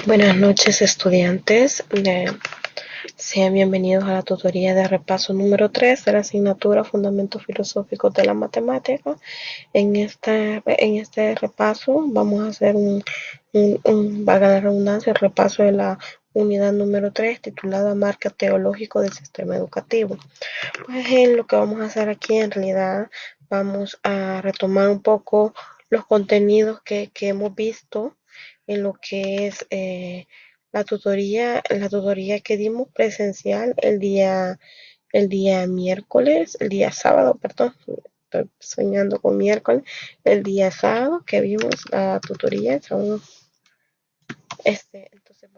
Buenas noches, estudiantes. Sean bienvenidos a la tutoría de repaso número 3 de la asignatura Fundamentos Filosóficos de la Matemática. En este repaso vamos a hacer valga la redundancia, el repaso de la unidad número 3 titulada Marco Teológico del Sistema Educativo. Pues en lo que vamos a hacer aquí en realidad vamos a retomar un poco los contenidos que hemos visto en lo que es la tutoría que dimos presencial el día sábado, perdón, estoy soñando con miércoles, el día sábado que vimos la tutoría, entonces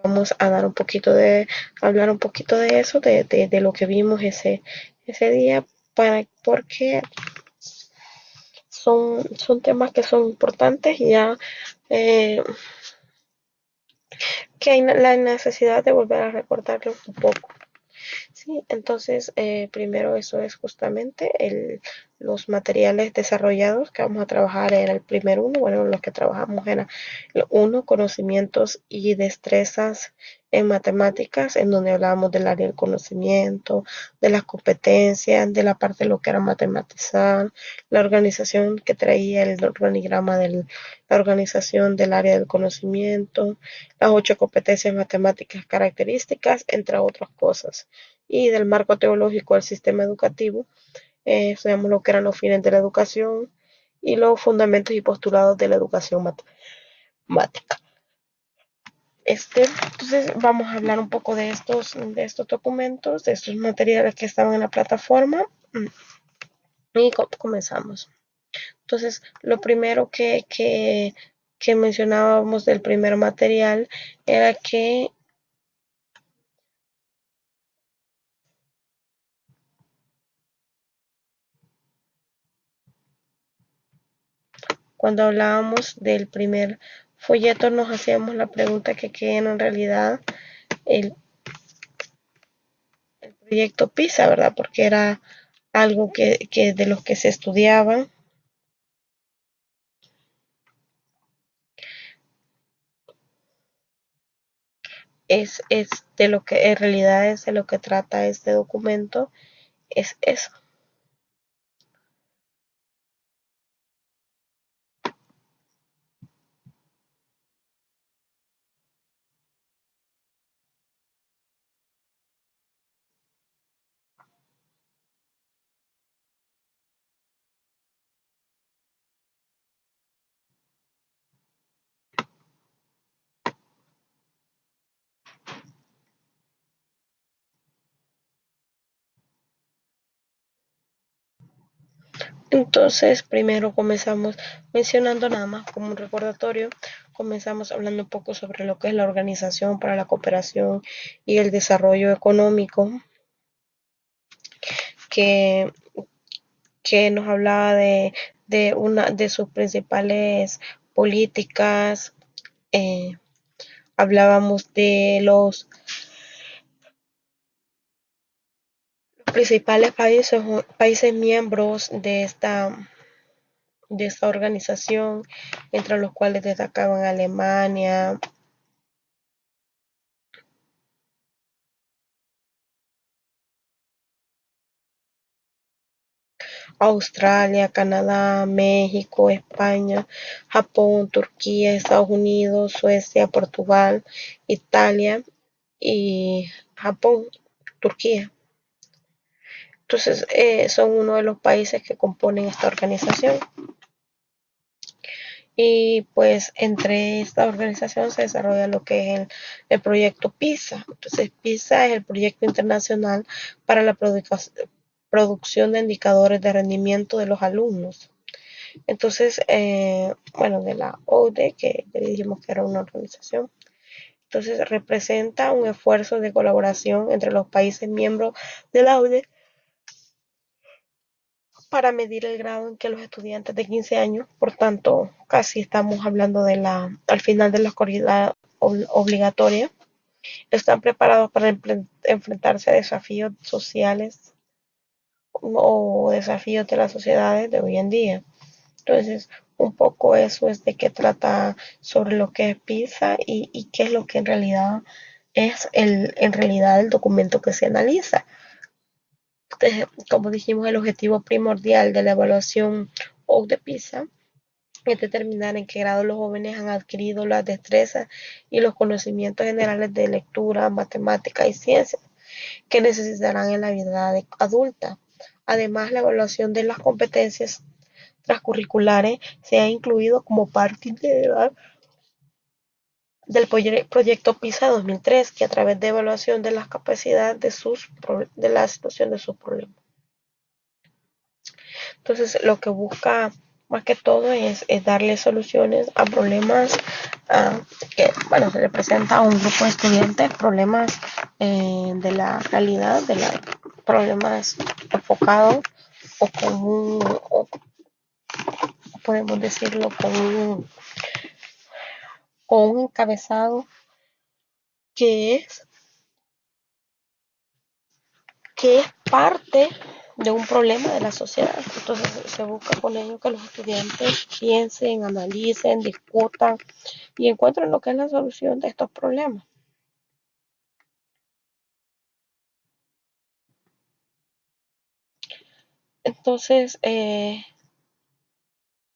vamos a hablar un poquito de eso, de lo que vimos ese día, porque son temas que son importantes y ya eh, que hay la necesidad de volver a recordarlos un poco. Sí, entonces primero eso es justamente los materiales desarrollados que vamos a trabajar en el primer uno. Bueno, lo que trabajamos era el uno, conocimientos y destrezas en matemáticas, en donde hablábamos del área del conocimiento, de las competencias, de la parte de lo que era matematizar, la organización que traía el organigrama de la organización del área del conocimiento, las 8 competencias matemáticas características, entre otras cosas, y del marco teológico del sistema educativo. Estudiamos lo que eran los fines de la educación y los fundamentos y postulados de la educación matemática. Entonces vamos a hablar un poco de estos documentos, de estos materiales que estaban en la plataforma, y comenzamos. Entonces, lo primero que mencionábamos del primer material era que cuando hablábamos del primer folleto nos hacíamos la pregunta que qué era en realidad el, el proyecto PISA, ¿verdad? Porque era algo que de los que se estudiaba. Es de lo que en realidad es de lo que trata este documento, es eso. Entonces, primero comenzamos mencionando nada más como un recordatorio, comenzamos hablando un poco sobre lo que es la Organización para la Cooperación y el Desarrollo Económico, que, que nos hablaba de una de sus principales políticas. eh, Hablábamos de los principales países miembros de esta organización, entre los cuales destacaban Alemania, Australia, Canadá, México, España, Japón, Turquía, Estados Unidos, Suecia, Portugal, Italia y Japón, Turquía. Entonces, son uno de los países que componen esta organización. Y pues entre esta organización se desarrolla lo que es el proyecto PISA. Entonces, PISA es el proyecto internacional para la producción de indicadores de rendimiento de los alumnos. Entonces, bueno, de la ODE, que ya dijimos que era una organización. Entonces, representa un esfuerzo de colaboración entre los países miembros de la ODE para medir el grado en que los estudiantes de 15 años, por tanto, casi estamos hablando al final de la escolaridad obligatoria, están preparados para enfrentarse a desafíos sociales o desafíos de las sociedades de hoy en día. Entonces, un poco eso es de qué trata sobre lo que es PISA y qué es lo que en realidad es en realidad el documento que se analiza. Entonces, como dijimos, el objetivo primordial de la evaluación o de PISA es determinar en qué grado los jóvenes han adquirido las destrezas y los conocimientos generales de lectura, matemática y ciencias que necesitarán en la vida adulta. Además, la evaluación de las competencias transcurriculares se ha incluido como parte integral del proyecto PISA 2003, que a través de evaluación de las capacidades de la situación de sus problemas. Entonces, lo que busca más que todo es darle soluciones a problemas que, bueno, se le presenta a un grupo de estudiantes, problemas de la realidad, problemas enfocados o con o podemos decirlo, con un encabezado que es, que es parte de un problema de la sociedad. Entonces se busca con ello que los estudiantes piensen, analicen, discutan y encuentren lo que es la solución de estos problemas. Entonces,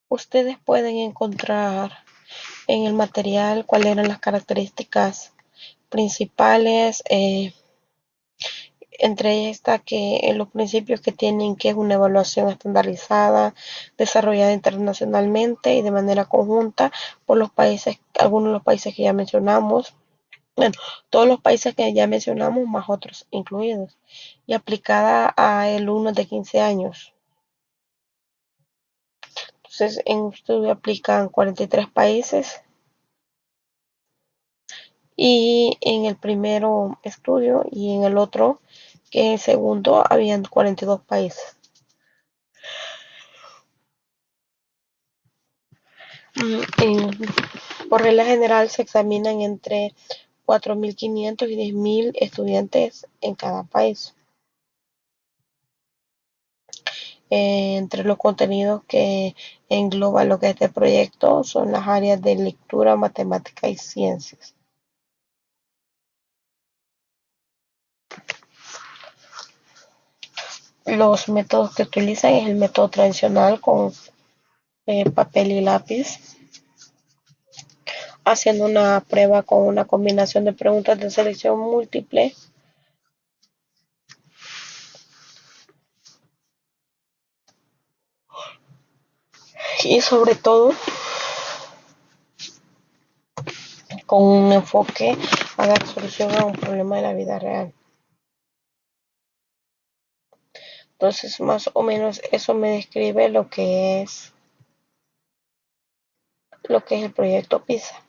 ustedes pueden encontrar en el material cuáles eran las características principales, entre estas que en los principios que tienen, que es una evaluación estandarizada, desarrollada internacionalmente y de manera conjunta por los países, algunos de los países que ya mencionamos, bueno, todos los países que ya mencionamos, más otros incluidos, y aplicada a alumnos de 15 años. Entonces, en un estudio aplican 43 países y en el primero estudio y en el otro, que en el segundo, habían 42 países. Por regla general se examinan entre 4.500 y 10.000 estudiantes en cada país. Entre los contenidos que engloba lo que es este proyecto son las áreas de lectura, matemática y ciencias. Los métodos que utilizan es el método tradicional con papel y lápiz, haciendo una prueba con una combinación de preguntas de selección múltiple y sobre todo con un enfoque a dar solución a un problema de la vida real. Entonces, más o menos eso me describe lo que es el proyecto PISA.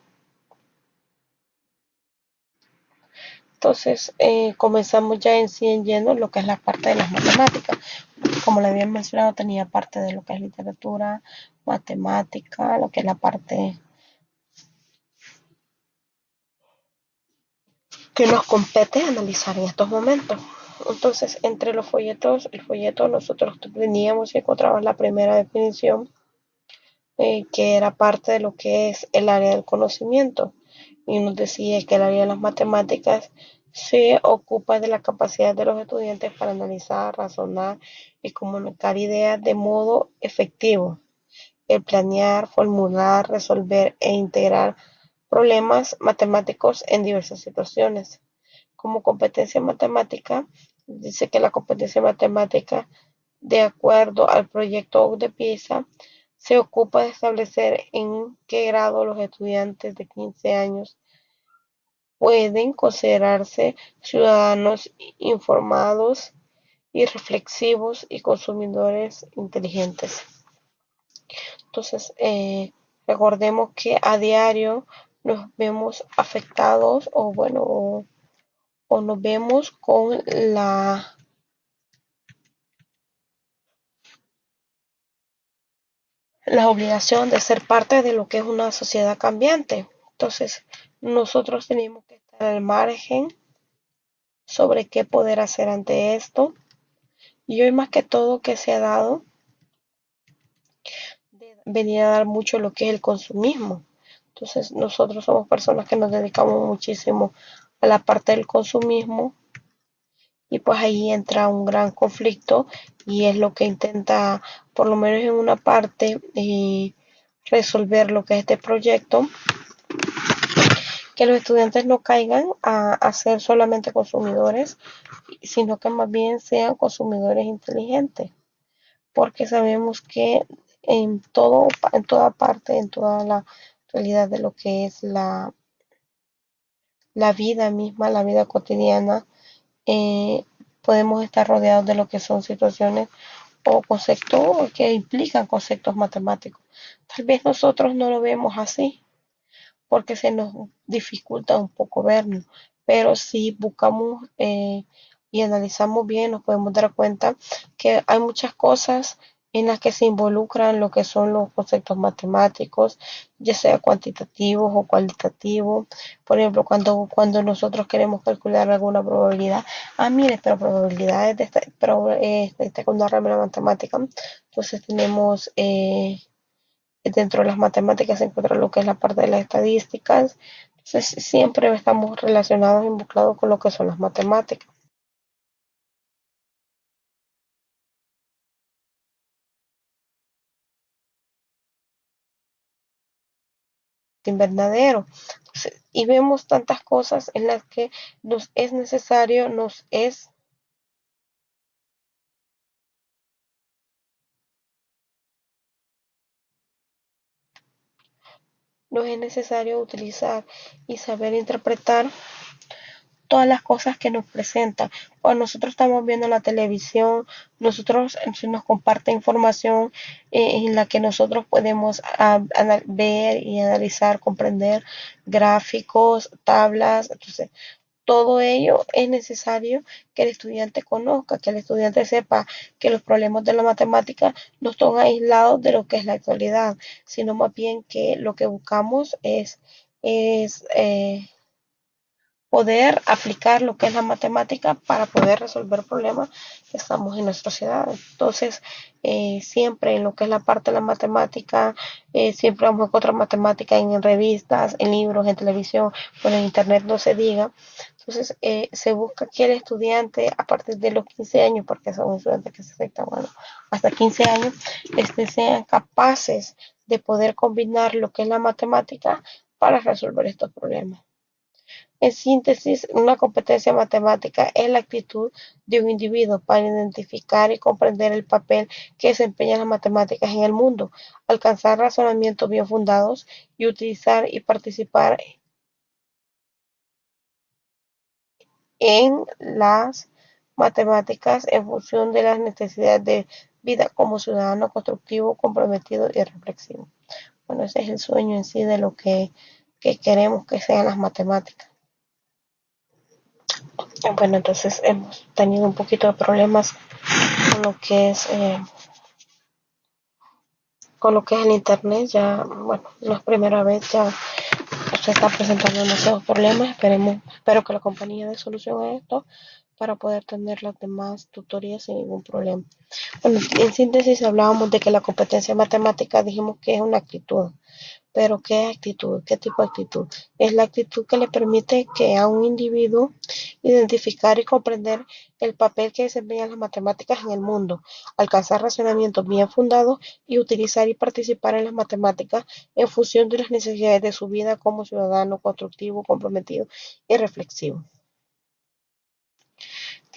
Entonces, comenzamos ya en sí en lleno lo que es la parte de las matemáticas. Como le había mencionado, tenía parte de lo que es literatura, matemática, lo que es la parte que nos compete analizar en estos momentos. Entonces, entre los folletos, el folleto nosotros teníamos y encontramos la primera definición, que era parte de lo que es el área del conocimiento. Y nos decía que el área de las matemáticas se ocupa de la capacidad de los estudiantes para analizar, razonar y comunicar ideas de modo efectivo. El planear, formular, resolver e integrar problemas matemáticos en diversas situaciones. Como competencia matemática, dice que la competencia matemática, de acuerdo al proyecto de PISA, se ocupa de establecer en qué grado los estudiantes de 15 años pueden considerarse ciudadanos informados y reflexivos y consumidores inteligentes. Entonces, recordemos que a diario nos vemos afectados o bueno, o nos vemos con la obligación de ser parte de lo que es una sociedad cambiante. Entonces, nosotros tenemos que estar al margen sobre qué poder hacer ante esto. Y hoy más que todo que se ha dado venir a dar mucho lo que es el consumismo. Entonces, nosotros somos personas que nos dedicamos muchísimo a la parte del consumismo y pues ahí entra un gran conflicto y es lo que intenta, por lo menos en una parte, resolver lo que es este proyecto, que los estudiantes no caigan a ser solamente consumidores, sino que más bien sean consumidores inteligentes, porque sabemos que en toda parte, en toda la realidad de lo que es la vida misma, la vida cotidiana, eh, podemos estar rodeados de lo que son situaciones o conceptos que implican conceptos matemáticos. Tal vez nosotros no lo vemos así porque se nos dificulta un poco verlo, pero si buscamos y analizamos bien, nos podemos dar cuenta que hay muchas cosas en las que se involucran lo que son los conceptos matemáticos, ya sea cuantitativos o cualitativos. Por ejemplo, cuando nosotros queremos calcular alguna probabilidad, mire, pero probabilidades de esta con una rama de la matemática, entonces tenemos dentro de las matemáticas se encuentra lo que es la parte de las estadísticas. Entonces, siempre estamos relacionados, involucrados con lo que son las matemáticas. Invernadero. Entonces, y vemos tantas cosas en las que nos es necesario, nos es necesario utilizar y saber interpretar todas las cosas que nos presentan. Cuando nosotros estamos viendo la televisión, nosotros se nos comparte información en la que nosotros podemos ver y analizar, comprender gráficos, tablas. Entonces, todo ello es necesario que el estudiante conozca, que el estudiante sepa que los problemas de la matemática no son aislados de lo que es la actualidad, sino más bien que lo que buscamos es poder aplicar lo que es la matemática para poder resolver problemas que estamos en nuestra sociedad. Entonces, siempre en lo que es la parte de la matemática, siempre vamos a encontrar matemática en revistas, en libros, en televisión, bueno, en internet no se diga. Entonces, se busca que el estudiante, a partir de los 15 años, porque son estudiantes que se aceptan, bueno, hasta 15 años, sean capaces de poder combinar lo que es la matemática para resolver estos problemas. En síntesis, una competencia matemática es la actitud de un individuo para identificar y comprender el papel que desempeñan las matemáticas en el mundo, alcanzar razonamientos bien fundados y utilizar y participar en las matemáticas en función de las necesidades de vida como ciudadano constructivo, comprometido y reflexivo. Bueno, ese es el sueño en sí de lo que queremos que sean las matemáticas. Bueno, entonces hemos tenido un poquito de problemas con lo que es el internet. Ya, bueno, no es primera vez, ya se está presentando demasiados problemas. Espero que la compañía dé solución a esto para poder tener las demás tutorías sin ningún problema. Bueno, en síntesis hablábamos de que la competencia matemática dijimos que es una actitud. Pero ¿qué actitud? ¿Qué tipo de actitud? Es la actitud que le permite que a un individuo identificar y comprender el papel que desempeñan las matemáticas en el mundo, alcanzar razonamientos bien fundados y utilizar y participar en las matemáticas en función de las necesidades de su vida como ciudadano constructivo, comprometido y reflexivo.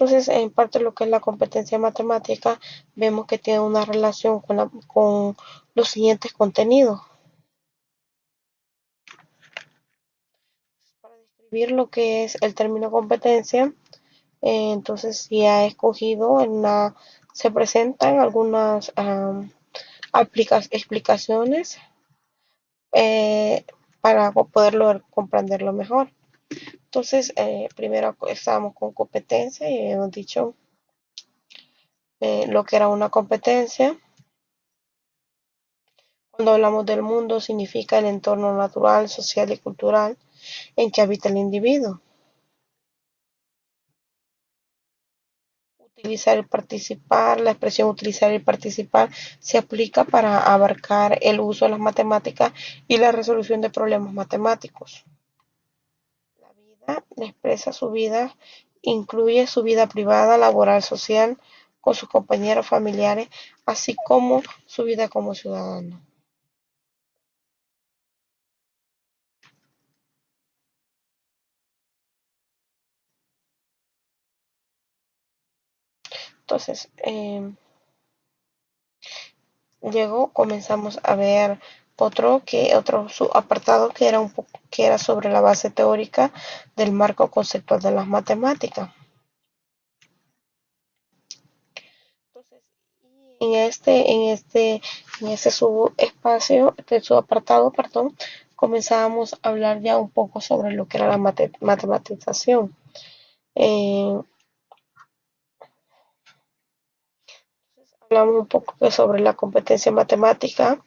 Entonces, en parte de lo que es la competencia matemática, vemos que tiene una relación con los siguientes contenidos. Para describir lo que es el término competencia, entonces si ha escogido se presentan algunas explicaciones eh, para poderlo comprenderlo mejor. Entonces, primero estábamos con competencia y hemos dicho lo que era una competencia. Cuando hablamos del mundo, significa el entorno natural, social y cultural en que habita el individuo. utilizar y participar. La expresión utilizar y participar se aplica para abarcar el uso de las matemáticas y la resolución de problemas matemáticos. La vida expresa su vida, incluye su vida privada, laboral, social, con sus compañeros familiares, así como su vida como ciudadano. Entonces, luego comenzamos a ver otro apartado que era que era sobre la base teórica del marco conceptual de las matemáticas. Entonces, en este subespacio, de su apartado, perdón, comenzábamos a hablar ya un poco sobre lo que era la matematización. Eh, Hablamos un poco sobre la competencia matemática,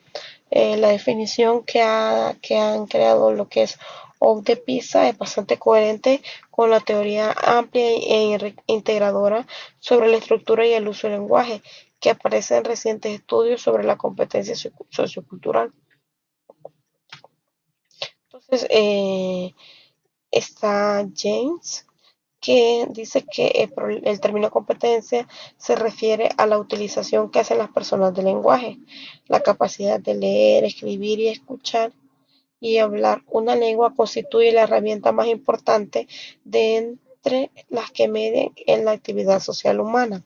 la definición que han creado lo que es OUT de PISA es bastante coherente con la teoría amplia e integradora sobre la estructura y el uso del lenguaje que aparece en recientes estudios sobre la competencia sociocultural. Entonces, está James, que dice que el término competencia se refiere a la utilización que hacen las personas del lenguaje, la capacidad de leer, escribir y escuchar y hablar una lengua constituye la herramienta más importante de entre las que median en la actividad social humana.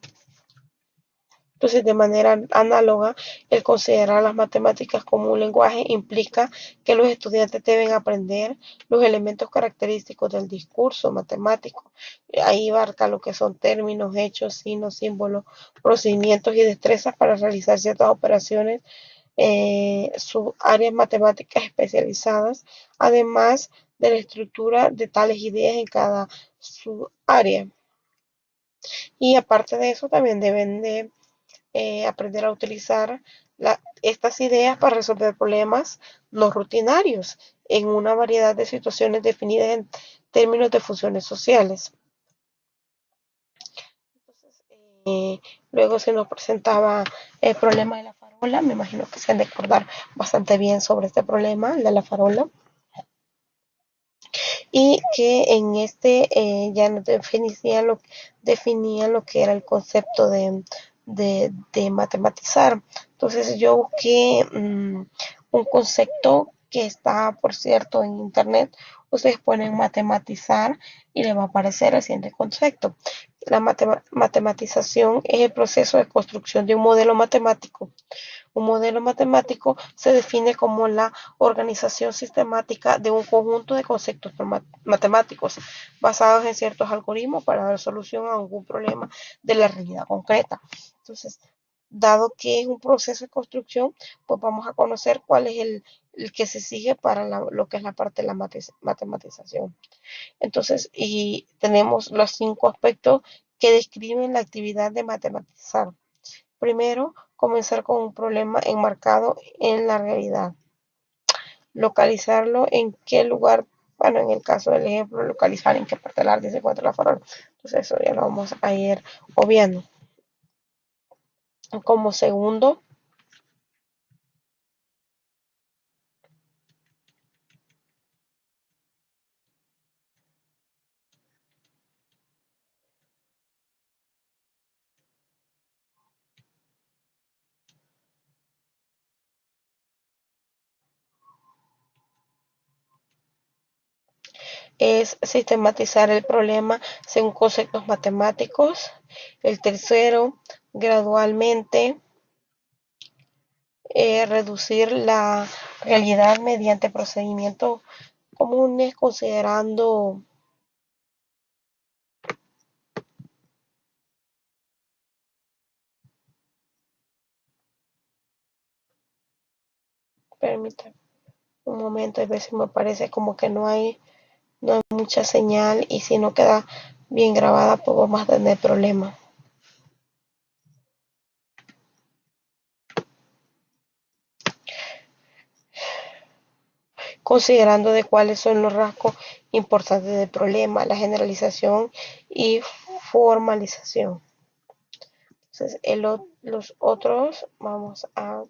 Entonces, de manera análoga, el considerar las matemáticas como un lenguaje implica que los estudiantes deben aprender los elementos característicos del discurso matemático. Ahí abarca lo que son términos, hechos, signos, símbolos, procedimientos y destrezas para realizar ciertas operaciones, sus áreas matemáticas especializadas, además de la estructura de tales ideas en cada subárea. Y aparte de eso, también deben de aprender a utilizar estas ideas para resolver problemas no rutinarios en una variedad de situaciones definidas en términos de funciones sociales. Entonces, luego se nos presentaba el problema de la farola. Me imagino que se han de acordar bastante bien sobre este problema, el de la farola. Y que en ya nos definían lo que era el concepto de matematizar. Entonces yo busqué un concepto que está, por cierto, en internet. Ustedes ponen matematizar y les va a aparecer el siguiente concepto. La matematización es el proceso de construcción de un modelo matemático. Un modelo matemático se define como la organización sistemática de un conjunto de conceptos matemáticos basados en ciertos algoritmos para dar solución a algún problema de la realidad concreta. Entonces, dado que es un proceso de construcción, pues vamos a conocer cuál es el que se sigue para lo que es la parte de la matematización. Entonces, y tenemos los 5 aspectos que describen la actividad de matematizar. Primero, comenzar con un problema enmarcado en la realidad. Localizarlo en qué lugar, bueno, en el caso del ejemplo, localizar en qué parte del arte se encuentra la farola. Entonces eso ya lo vamos a ir obviando. Como segundo, es sistematizar el problema según conceptos matemáticos. El tercero, gradualmente reducir la realidad mediante procedimientos comunes, considerando, permítanme un momento, a ver si me parece como que no hay mucha señal y si no queda bien grabada, pues vamos a tener problemas. Considerando de cuáles son los rasgos importantes del problema, la generalización y formalización. Entonces, los otros, vamos a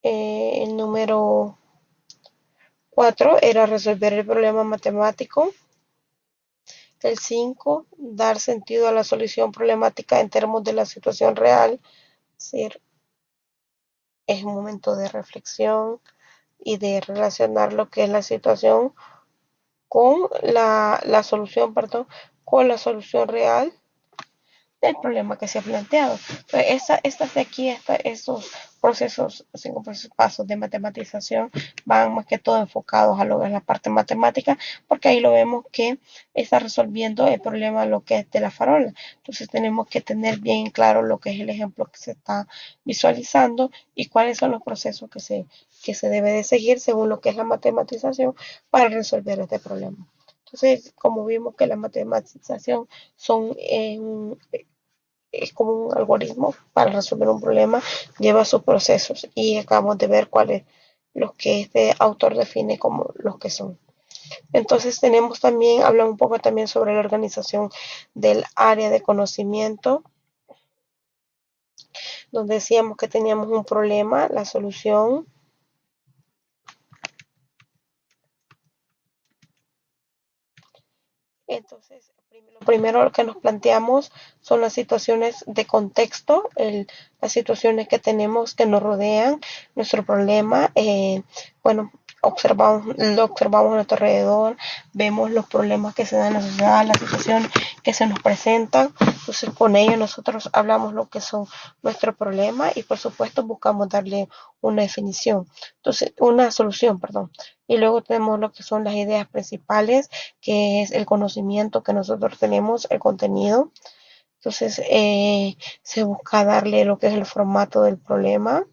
el número 4 era resolver el problema matemático. El 5 dar sentido a la solución problemática en términos de la situación real. Es decir, es un momento de reflexión y de relacionar lo que es la situación con la solución, perdón, con la solución real del problema que se ha planteado. Entonces, estas de aquí, estos procesos, 5 pasos de matematización, van más que todo enfocados a lo que es la parte matemática, porque ahí lo vemos que está resolviendo el problema lo que es de la farola. Entonces tenemos que tener bien claro lo que es el ejemplo que se está visualizando y cuáles son los procesos que se debe de seguir según lo que es la matematización para resolver este problema. Entonces, como vimos que la matematización son es como un algoritmo para resolver un problema, lleva sus procesos y acabamos de ver cuáles los que este autor define como los que son. Entonces tenemos también, habla un poco también sobre la organización del área de conocimiento, donde decíamos que teníamos un problema, la solución. Entonces, lo primero que nos planteamos son las situaciones de contexto, las situaciones que tenemos que nos rodean, nuestro problema. Bueno, lo observamos a nuestro alrededor, vemos los problemas que se dan en la sociedad, las situaciones que se nos presentan. Entonces, con ello nosotros hablamos lo que son nuestros problemas y, por supuesto, buscamos darle una definición. Entonces, una solución, perdón. Y luego tenemos lo que son las ideas principales, que es el conocimiento que nosotros tenemos, el contenido. Entonces, se busca darle lo que es el formato del problema.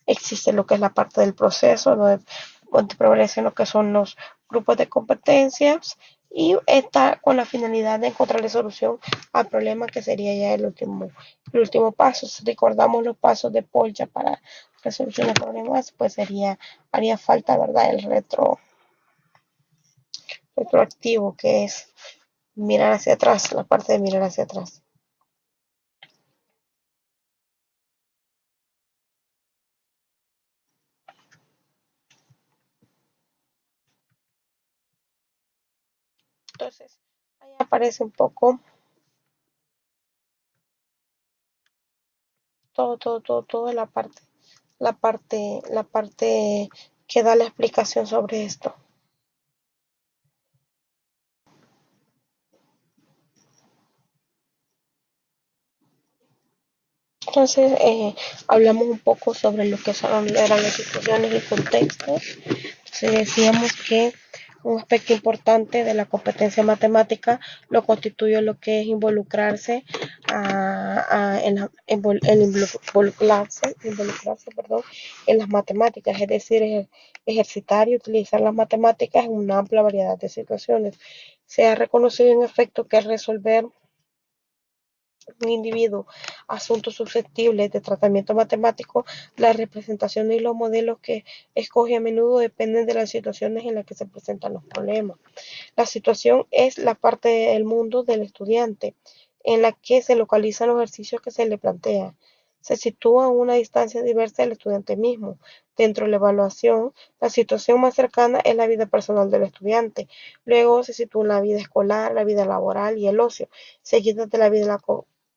Existe lo que es la parte del proceso, donde prevalecen lo que son los grupos de competencias y está con la finalidad de encontrarle solución al problema que sería ya el último paso. Si recordamos los pasos de Polya para resolución de problemas, pues haría falta, ¿verdad? El retroactivo, que es mirar hacia atrás, la parte de mirar hacia atrás. Entonces, ahí aparece un poco toda la parte que da la explicación sobre esto. Entonces, hablamos un poco sobre lo que eran las situaciones y contextos. Entonces, decíamos que un aspecto importante de la competencia matemática lo constituye lo que es involucrarse, perdón, en las matemáticas, es decir, ejercitar y utilizar las matemáticas en una amplia variedad de situaciones. Se ha reconocido en efecto que resolver un individuo asuntos susceptibles de tratamiento matemático, las representaciones y los modelos que escoge a menudo dependen de las situaciones en las que se presentan los problemas. La situación es la parte del mundo del estudiante en la que se localizan los ejercicios que se le plantean. Se sitúa a una distancia diversa del estudiante mismo. Dentro de la evaluación, la situación más cercana es la vida personal del estudiante. Luego se sitúa la vida escolar, la vida laboral y el ocio, seguida de la vida de la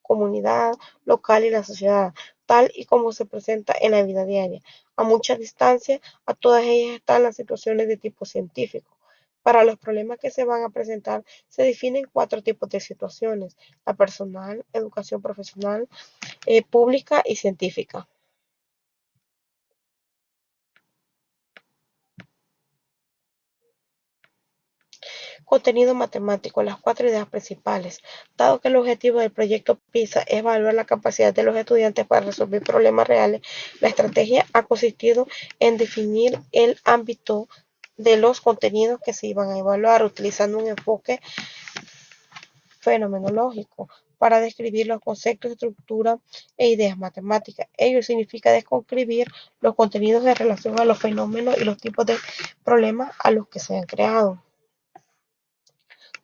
comunidad local y la sociedad, tal y como se presenta en la vida diaria. A mucha distancia, a todas ellas están las situaciones de tipo científico. Para los problemas que se van a presentar, se definen 4 tipos de situaciones: la personal, educación profesional, pública y científica. Contenido matemático, las 4 ideas principales. Dado que el objetivo del proyecto PISA es evaluar la capacidad de los estudiantes para resolver problemas reales, la estrategia ha consistido en definir el ámbito de los contenidos que se iban a evaluar, utilizando un enfoque fenomenológico para describir los conceptos, estructura e ideas matemáticas. Ello significa describir los contenidos en relación a los fenómenos y los tipos de problemas a los que se han creado.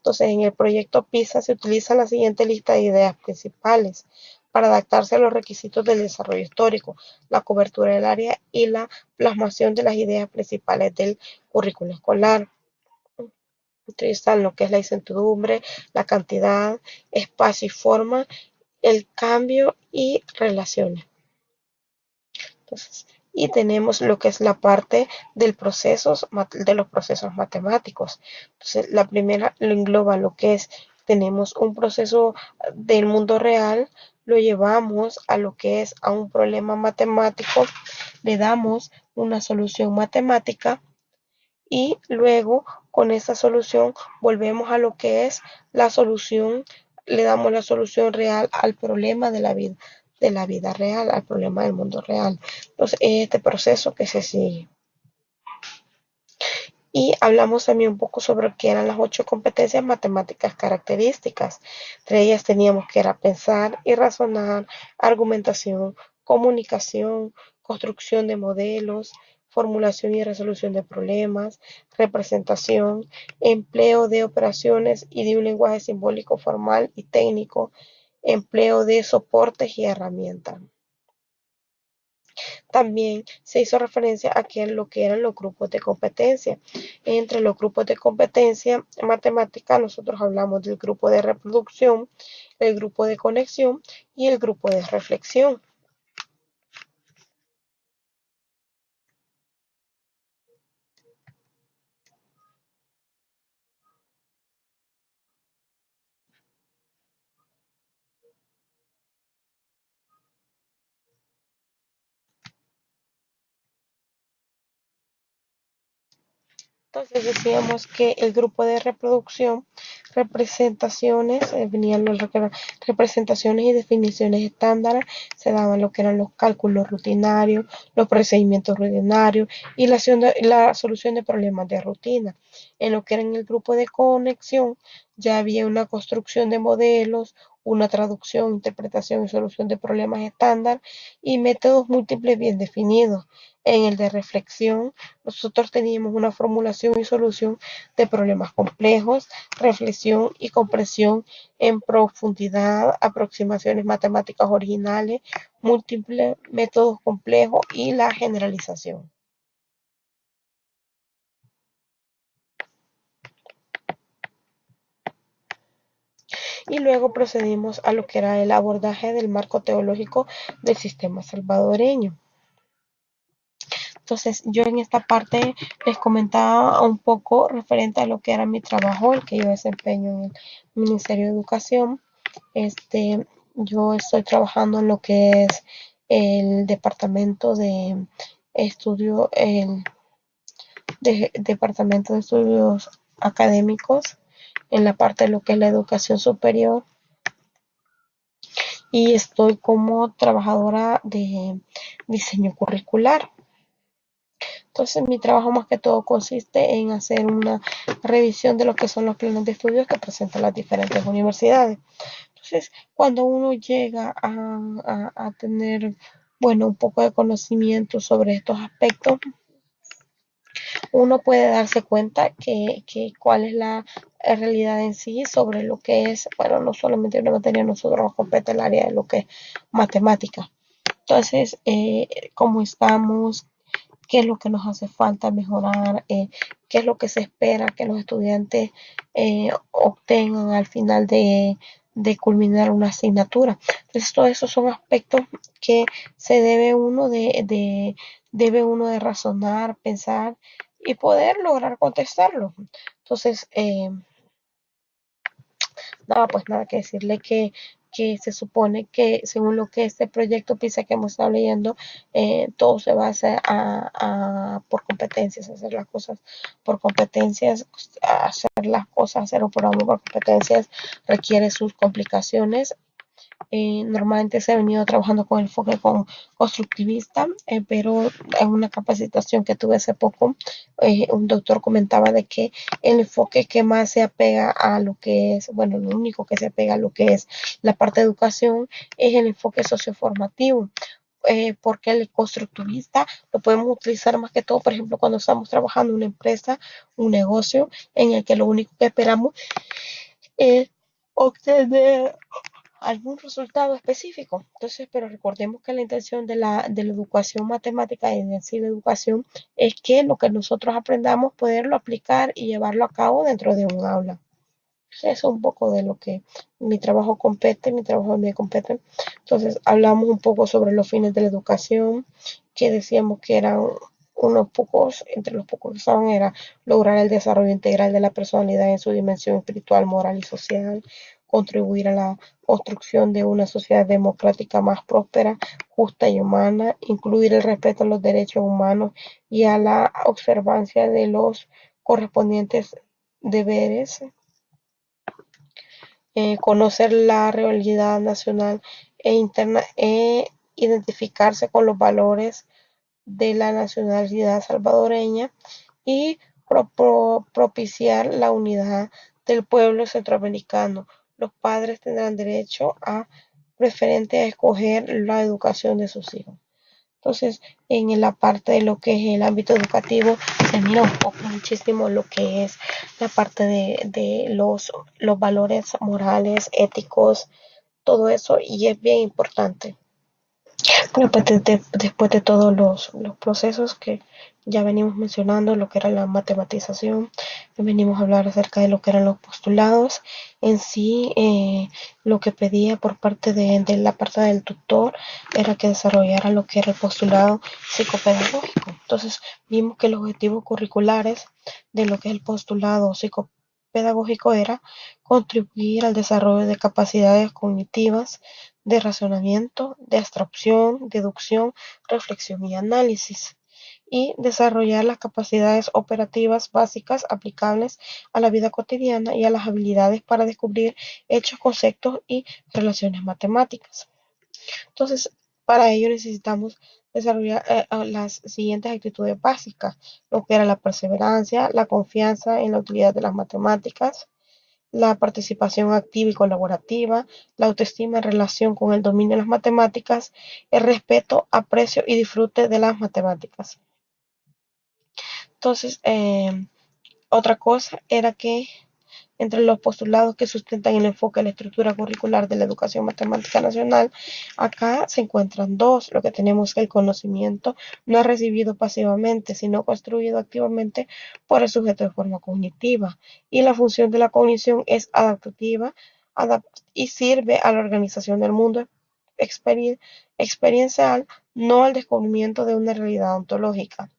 Entonces, en el proyecto PISA se utiliza la siguiente lista de ideas principales para adaptarse a los requisitos del desarrollo histórico, la cobertura del área y la plasmación de las ideas principales del currículo escolar. Utilizan lo que es la incertidumbre, la cantidad, espacio y forma, el cambio y relaciones. Entonces, y tenemos lo que es la parte de los procesos matemáticos. Entonces, la primera lo engloba lo que es, tenemos un proceso del mundo real, lo llevamos a lo que es a un problema matemático, le damos una solución matemática y luego con esa solución volvemos a lo que es la solución, le damos la solución real al problema de la vida real, al problema del mundo real. Entonces, este proceso que se sigue. Y hablamos también un poco sobre qué eran las 8 competencias matemáticas características. Entre ellas teníamos que era pensar y razonar, argumentación, comunicación, construcción de modelos, formulación y resolución de problemas, representación, empleo de operaciones y de un lenguaje simbólico formal y técnico, empleo de soportes y herramientas. También se hizo referencia a lo que eran los grupos de competencia. Entre los grupos de competencia matemática nosotros hablamos del grupo de reproducción, el grupo de conexión y el grupo de reflexión. Entonces decíamos que el grupo de reproducción, representaciones, venían representaciones y definiciones estándares, se daban lo que eran los cálculos rutinarios, los procedimientos rutinarios y la solución de problemas de rutina. En lo que era en el grupo de conexión, ya había una construcción de modelos, una traducción, interpretación y solución de problemas estándar y métodos múltiples bien definidos. En el de reflexión, nosotros teníamos una formulación y solución de problemas complejos, reflexión y comprensión en profundidad, aproximaciones matemáticas originales, múltiples métodos complejos y la generalización. Y luego procedimos a lo que era el abordaje del marco teológico del sistema salvadoreño. Entonces, yo en esta parte les comentaba un poco referente a lo que era mi trabajo, el que yo desempeño en el Ministerio de Educación. Yo estoy trabajando en lo que es el departamento de estudio, departamento de estudios académicos, en la parte de lo que es la educación superior, y estoy como trabajadora de diseño curricular. Entonces, mi trabajo más que todo consiste en hacer una revisión de lo que son los planes de estudios que presentan las diferentes universidades. Entonces, cuando uno llega a tener, bueno, un poco de conocimiento sobre estos aspectos, uno puede darse cuenta que cuál es la realidad en sí sobre lo que es, bueno, no solamente una materia, nosotros nos compete el área de lo que es matemática. Entonces, cómo estamos, qué es lo que nos hace falta mejorar, qué es lo que se espera que los estudiantes obtengan al final de culminar una asignatura. Entonces, todos esos son aspectos que se debe uno de razonar, pensar y poder lograr contestarlo. Entonces, nada, pues nada que decirle que se supone que según lo que este proyecto PISA que hemos estado leyendo, todo se basa por competencias, hacer las cosas por competencias, hacer las cosas, hacer un programa por competencias requiere sus complicaciones. Normalmente se ha venido trabajando con el enfoque constructivista, pero en una capacitación que tuve hace poco, un doctor comentaba de que el enfoque que más se apega a lo que es, bueno, lo único que se apega a lo que es la parte de educación es el enfoque socioformativo. Porque el constructivista lo podemos utilizar más que todo, por ejemplo, cuando estamos trabajando en una empresa, un negocio, en el que lo único que esperamos eh, obtener algún resultado específico. Entonces, pero recordemos que la intención de la educación matemática y en sí la educación es que lo que nosotros aprendamos, poderlo aplicar y llevarlo a cabo dentro de un aula. Eso es un poco de lo que mi trabajo compete, mi trabajo me compete. Entonces, hablamos un poco sobre los fines de la educación, que decíamos que eran unos pocos, entre los pocos que estaban era lograr el desarrollo integral de la personalidad en su dimensión espiritual, moral y social, contribuir a la construcción de una sociedad democrática más próspera, justa y humana, incluir el respeto a los derechos humanos y a la observancia de los correspondientes deberes, conocer la realidad nacional e interna e identificarse con los valores de la nacionalidad salvadoreña y propiciar la unidad del pueblo centroamericano. Los padres tendrán derecho a preferente a escoger la educación de sus hijos. Entonces, en la parte de lo que es el ámbito educativo, se mira un poco muchísimo lo que es la parte de los valores morales, éticos, todo eso, y es bien importante. Bueno, pues después de todos los procesos que ya venimos mencionando, lo que era la matematización, venimos a hablar acerca de lo que eran los postulados, en sí lo que pedía por parte de la parte del tutor era que desarrollara lo que era el postulado psicopedagógico. Entonces vimos que los objetivos curriculares de lo que es el postulado psicopedagógico era contribuir al desarrollo de capacidades cognitivas, de razonamiento, de abstracción, deducción, reflexión y análisis, y desarrollar las capacidades operativas básicas aplicables a la vida cotidiana y a las habilidades para descubrir hechos, conceptos y relaciones matemáticas. Entonces, para ello necesitamos desarrollar las siguientes actitudes básicas, lo que era la perseverancia, la confianza en la utilidad de las matemáticas, la participación activa y colaborativa, la autoestima en relación con el dominio de las matemáticas, el respeto, aprecio y disfrute de las matemáticas. Entonces, otra cosa era que entre los postulados que sustentan el enfoque de la estructura curricular de la educación matemática nacional, acá se encuentran dos. Lo que tenemos es que el conocimiento no es recibido pasivamente, sino construido activamente por el sujeto de forma cognitiva. Y la función de la cognición es adaptativa y sirve a la organización del mundo experiencial, no al descubrimiento de una realidad ontológica.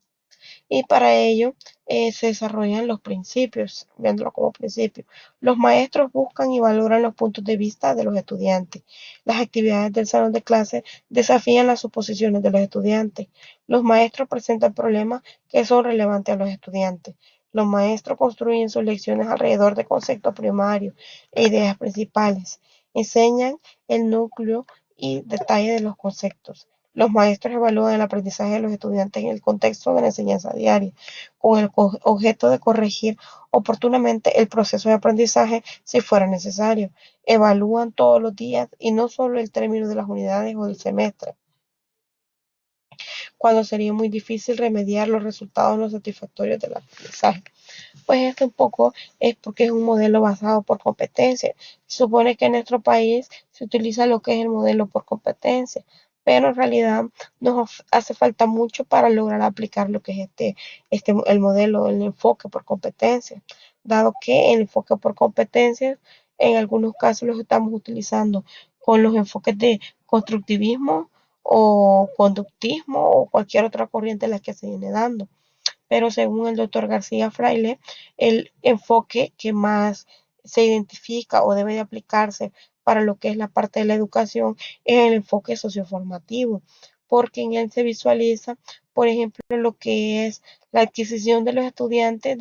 Y para ello se desarrollan los principios, viéndolo como principio. Los maestros buscan y valoran los puntos de vista de los estudiantes. Las actividades del salón de clase desafían las suposiciones de los estudiantes. Los maestros presentan problemas que son relevantes a los estudiantes. Los maestros construyen sus lecciones alrededor de conceptos primarios e ideas principales. Enseñan el núcleo y detalle de los conceptos. Los maestros evalúan el aprendizaje de los estudiantes en el contexto de la enseñanza diaria, con el objeto de corregir oportunamente el proceso de aprendizaje si fuera necesario. Evalúan todos los días y no solo el término de las unidades o del semestre, cuando sería muy difícil remediar los resultados no satisfactorios del aprendizaje. Pues esto un poco es porque es un modelo basado por competencia. Se supone que en nuestro país se utiliza lo que es el modelo por competencia, pero en realidad nos hace falta mucho para lograr aplicar lo que es el modelo, el enfoque por competencia, dado que el enfoque por competencia en algunos casos los estamos utilizando con los enfoques de constructivismo o conductismo o cualquier otra corriente en la que se viene dando. Pero según el doctor García Fraile, el enfoque que más se identifica o debe de aplicarse para lo que es la parte de la educación es el enfoque socioformativo, porque en él se visualiza, por ejemplo, lo que es la adquisición de los estudiantes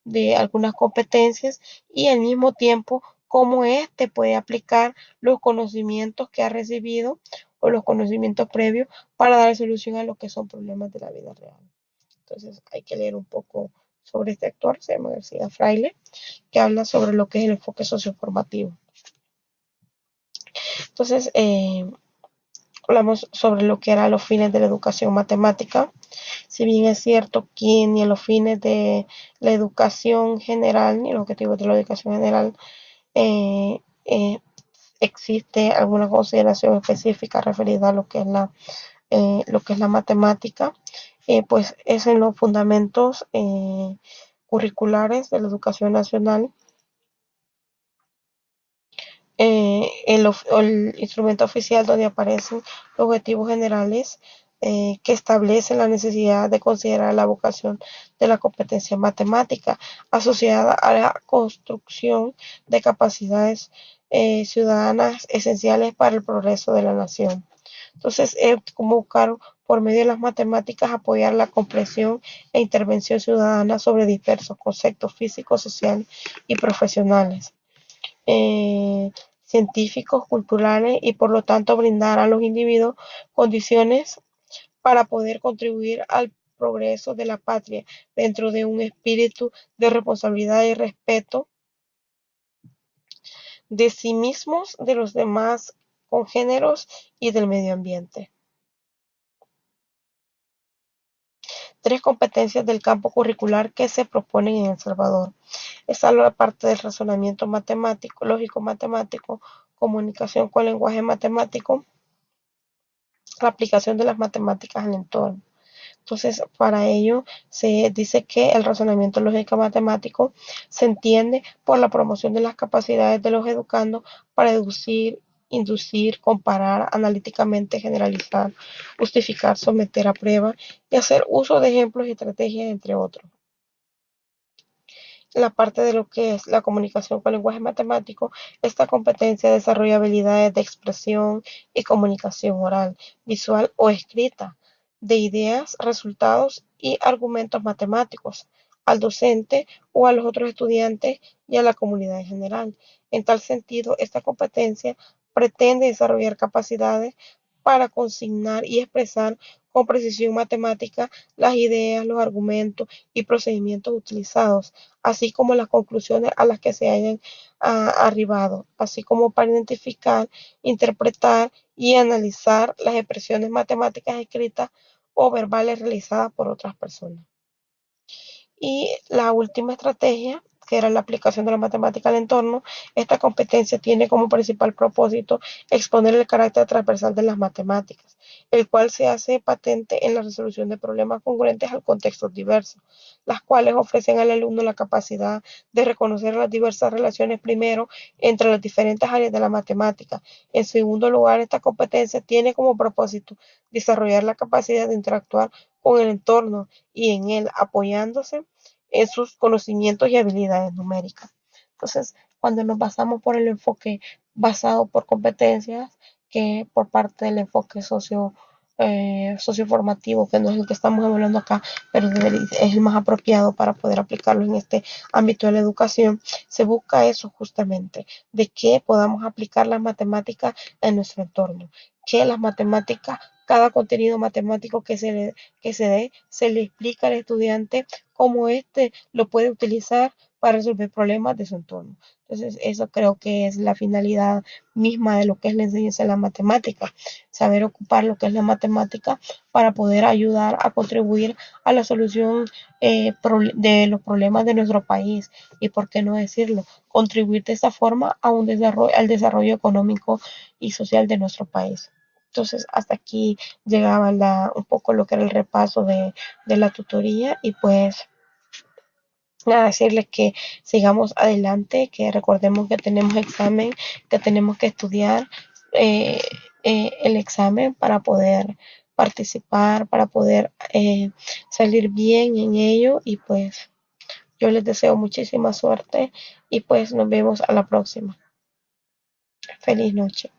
de algunas competencias y al mismo tiempo cómo éste puede aplicar los conocimientos que ha recibido o los conocimientos previos para dar solución a lo que son problemas de la vida real. Entonces hay que leer un poco sobre este actor, se llama García Fraile, que habla sobre lo que es el enfoque socioformativo. Entonces, hablamos sobre lo que eran los fines de la educación matemática. Si bien es cierto que ni en los fines de la educación general, ni los objetivos de la educación general, eh, eh, existe alguna consideración específica referida a lo que es la matemática, pues es en los fundamentos curriculares de la educación nacional, el instrumento oficial donde aparecen los objetivos generales que establecen la necesidad de considerar la vocación de la competencia matemática asociada a la construcción de capacidades ciudadanas esenciales para el progreso de la nación. Entonces, es como buscar por medio de las matemáticas apoyar la comprensión e intervención ciudadana sobre diversos conceptos físicos, sociales y profesionales, eh, científicos, culturales y por lo tanto brindar a los individuos condiciones para poder contribuir al progreso de la patria dentro de un espíritu de responsabilidad y respeto de sí mismos, de los demás congéneros y del medio ambiente. Tres competencias del campo curricular que se proponen en El Salvador. Está la parte del razonamiento matemático, lógico-matemático, comunicación con lenguaje matemático, la aplicación de las matemáticas al entorno. Entonces, para ello se dice que el razonamiento lógico matemático se entiende por la promoción de las capacidades de los educandos para deducir, inducir, comparar, analíticamente generalizar, justificar, someter a prueba y hacer uso de ejemplos y estrategias, entre otros. La parte de lo que es la comunicación con lenguaje matemático, esta competencia desarrolla habilidades de expresión y comunicación oral, visual o escrita, de ideas, resultados y argumentos matemáticos al docente o a los otros estudiantes y a la comunidad en general. En tal sentido, esta competencia pretende desarrollar capacidades para consignar y expresar con precisión matemática las ideas, los argumentos y procedimientos utilizados, así como las conclusiones a las que se hayan arribado, así como para identificar, interpretar y analizar las expresiones matemáticas escritas o verbales realizadas por otras personas. Y la última estrategia, que era la aplicación de la matemática al entorno, esta competencia tiene como principal propósito exponer el carácter transversal de las matemáticas, el cual se hace patente en la resolución de problemas congruentes al contexto diverso, las cuales ofrecen al alumno la capacidad de reconocer las diversas relaciones primero entre las diferentes áreas de la matemática. En segundo lugar, esta competencia tiene como propósito desarrollar la capacidad de interactuar con el entorno y en él apoyándose en sus conocimientos y habilidades numéricas. Entonces, cuando nos basamos por el enfoque basado por competencias, que por parte del enfoque socioformativo, que no es el que estamos hablando acá, pero es el más apropiado para poder aplicarlo en este ámbito de la educación, se busca eso justamente, de que podamos aplicar las matemáticas en nuestro entorno, que las matemáticas, cada contenido matemático que se dé, se le explica al estudiante cómo éste lo puede utilizar para resolver problemas de su entorno. Entonces, eso creo que es la finalidad misma de lo que es la enseñanza de la matemática, saber ocupar lo que es la matemática para poder ayudar a contribuir a la solución de los problemas de nuestro país y, por qué no decirlo, contribuir de esa forma a al desarrollo económico y social de nuestro país. Entonces, hasta aquí llegaba un poco lo que era el repaso de la tutoría y pues nada, decirles que sigamos adelante, que recordemos que tenemos examen, que tenemos que estudiar eh, el examen para poder participar, para poder salir bien en ello y pues yo les deseo muchísima suerte y pues nos vemos a la próxima. Feliz noche.